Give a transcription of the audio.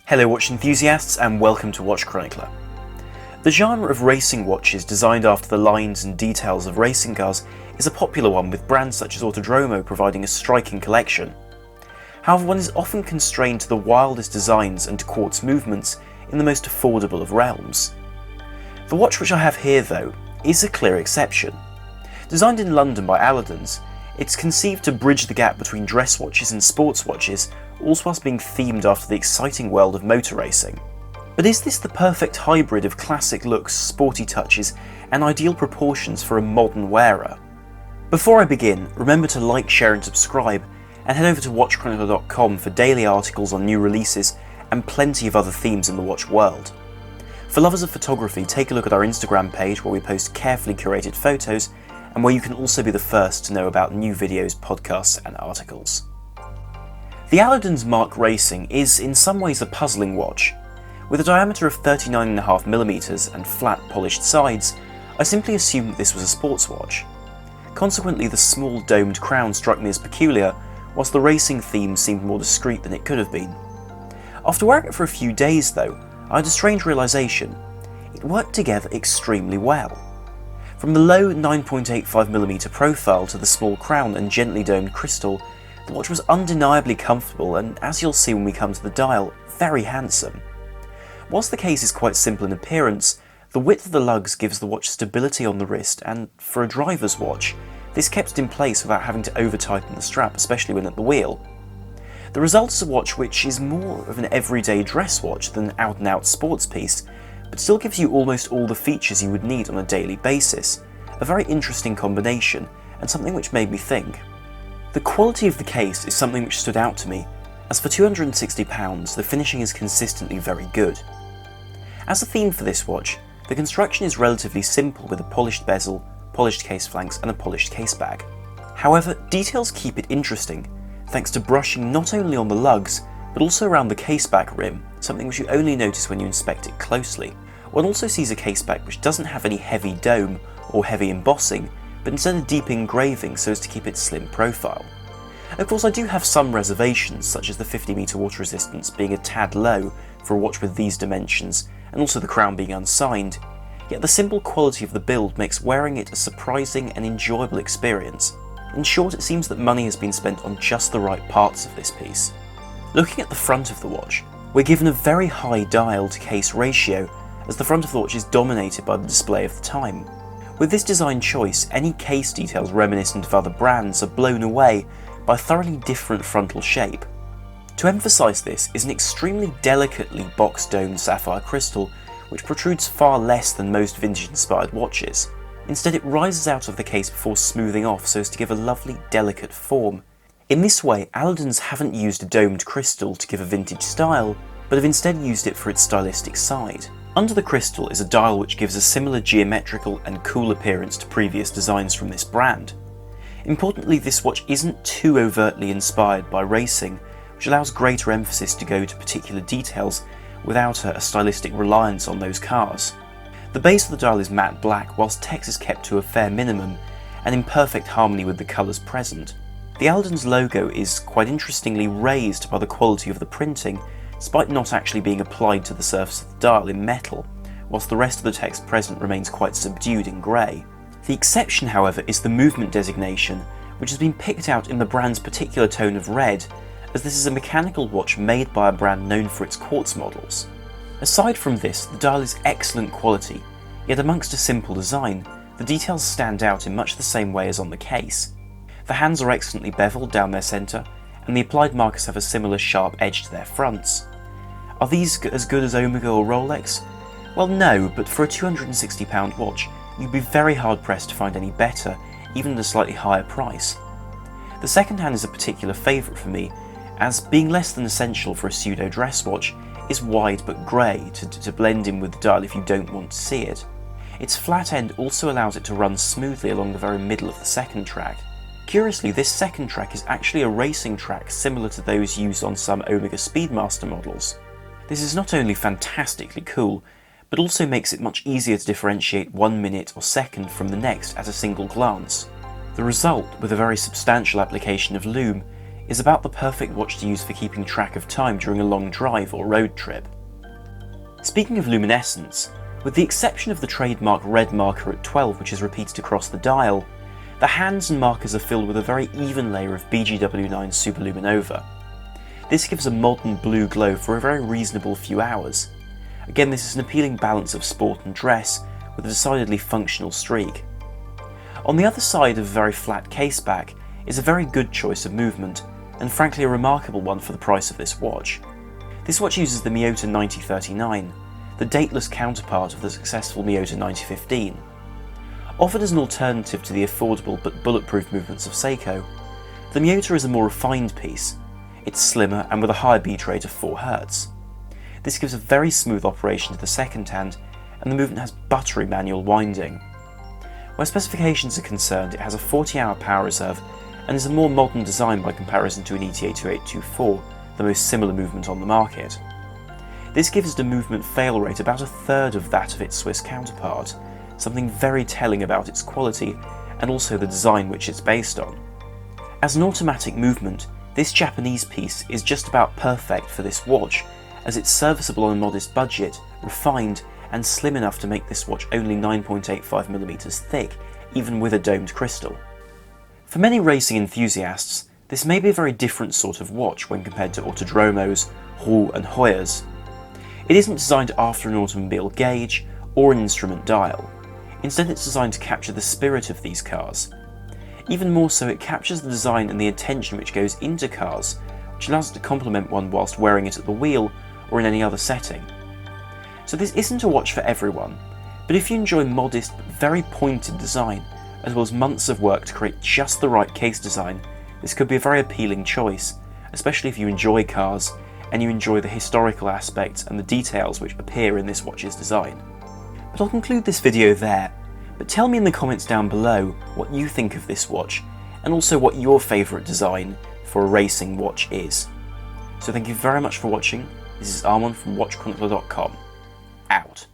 Hello watch enthusiasts and welcome to Watch Chronicler. The genre of racing watches designed after the lines and details of racing cars is a popular one, with brands such as Autodromo providing a striking collection. However, one is often constrained to the wildest designs and to quartz movements in the most affordable of realms. The watch which I have here though is a clear exception. Designed in London by Alludens, it's conceived to bridge the gap between dress watches and sports watches, all whilst being themed after the exciting world of motor racing. But is this the perfect hybrid of classic looks, sporty touches, and ideal proportions for a modern wearer? Before I begin, remember to like, share and subscribe, and head over to watchchronicler.com for daily articles on new releases and plenty of other themes in the watch world. For lovers of photography, take a look at our Instagram page where we post carefully curated photos, and where you can also be the first to know about new videos, podcasts and articles. The Alludens Marque Racing is in some ways a puzzling watch. With a diameter of 39.5mm and flat polished sides, I simply assumed that this was a sports watch. Consequently, the small domed crown struck me as peculiar, whilst the racing theme seemed more discreet than it could have been. After wearing it for a few days though, I had a strange realisation. It worked together extremely well. From the low 9.85mm profile to the small crown and gently domed crystal, the watch was undeniably comfortable and, as you'll see when we come to the dial, very handsome. Whilst the case is quite simple in appearance, the width of the lugs gives the watch stability on the wrist, and for a driver's watch, this kept it in place without having to over-tighten the strap, especially when at the wheel. The result is a watch which is more of an everyday dress watch than an out-and-out sports piece, but still gives you almost all the features you would need on a daily basis. A very interesting combination, and something which made me think. The quality of the case is something which stood out to me, as for £260 the finishing is consistently very good. As a theme for this watch, the construction is relatively simple, with a polished bezel, polished case flanks and a polished case bag. However, details keep it interesting, thanks to brushing not only on the lugs, but also around the case back rim, something which you only notice when you inspect it closely. One also sees a case back which doesn't have any heavy dome or heavy embossing, but instead a deep engraving so as to keep its slim profile. Of course, I do have some reservations, such as the 50m water resistance being a tad low for a watch with these dimensions, and also the crown being unsigned, yet the simple quality of the build makes wearing it a surprising and enjoyable experience. In short, it seems that money has been spent on just the right parts of this piece. Looking at the front of the watch, we're given a very high dial to case ratio, as the front of the watch is dominated by the display of the time. With this design choice, any case details reminiscent of other brands are blown away by a thoroughly different frontal shape. To emphasise this is an extremely delicately box-domed sapphire crystal, which protrudes far less than most vintage-inspired watches. Instead, it rises out of the case before smoothing off so as to give a lovely, delicate form. In this way, Alludens haven't used a domed crystal to give a vintage style, but have instead used it for its stylistic side. Under the crystal is a dial which gives a similar geometrical and cool appearance to previous designs from this brand. Importantly, this watch isn't too overtly inspired by racing, which allows greater emphasis to go to particular details without a stylistic reliance on those cars. The base of the dial is matte black, whilst text is kept to a fair minimum and in perfect harmony with the colours present. The Alludens logo is quite interestingly raised by the quality of the printing, despite not actually being applied to the surface of the dial in metal, whilst the rest of the text present remains quite subdued in grey. The exception, however, is the movement designation, which has been picked out in the brand's particular tone of red, as this is a mechanical watch made by a brand known for its quartz models. Aside from this, the dial is excellent quality, yet amongst a simple design, the details stand out in much the same way as on the case. The hands are excellently beveled down their centre, and the applied markers have a similar sharp edge to their fronts. Are these as good as Omega or Rolex? Well, no, but for a £260 watch, you'd be very hard pressed to find any better, even at a slightly higher price. The second hand is a particular favourite for me, as being less than essential for a pseudo dress watch, is wide but grey to blend in with the dial if you don't want to see it. Its flat end also allows it to run smoothly along the very middle of the second track. Curiously, this second track is actually a racing track similar to those used on some Omega Speedmaster models. This is not only fantastically cool, but also makes it much easier to differentiate 1 minute or second from the next at a single glance. The result, with a very substantial application of lume, is about the perfect watch to use for keeping track of time during a long drive or road trip. Speaking of luminescence, with the exception of the trademark red marker at 12 which is repeated across the dial, the hands and markers are filled with a very even layer of BGW9 superluminova. This gives a modern blue glow for a very reasonable few hours. Again, this is an appealing balance of sport and dress with a decidedly functional streak. On the other side of a very flat caseback is a very good choice of movement, and frankly a remarkable one for the price of this watch. This watch uses the Miyota 9039, the dateless counterpart of the successful Miyota 9015. Offered as an alternative to the affordable but bulletproof movements of Seiko, the Miyota is a more refined piece. It's slimmer and with a higher beat rate of 4 Hz. This gives a very smooth operation to the second hand, and the movement has buttery manual winding. Where specifications are concerned, it has a 40-hour power reserve and is a more modern design by comparison to an ETA 2824, the most similar movement on the market. This gives it a movement fail rate about a third of that of its Swiss counterpart, something very telling about its quality and also the design which it's based on. As an automatic movement, this Japanese piece is just about perfect for this watch, as it's serviceable on a modest budget, refined and slim enough to make this watch only 9.85mm thick, even with a domed crystal. For many racing enthusiasts, this may be a very different sort of watch when compared to Autodromos, Roux and Heuers. It isn't designed after an automobile gauge or an instrument dial. Instead, it's designed to capture the spirit of these cars. Even more so, it captures the design and the attention which goes into cars, which allows it to complement one whilst wearing it at the wheel or in any other setting. So this isn't a watch for everyone, but if you enjoy modest but very pointed design, as well as months of work to create just the right case design, this could be a very appealing choice, especially if you enjoy cars and you enjoy the historical aspects and the details which appear in this watch's design. But I'll conclude this video there, but tell me in the comments down below what you think of this watch, and also what your favourite design for a racing watch is. So thank you very much for watching. This is Armand from WatchChronicler.com. Out.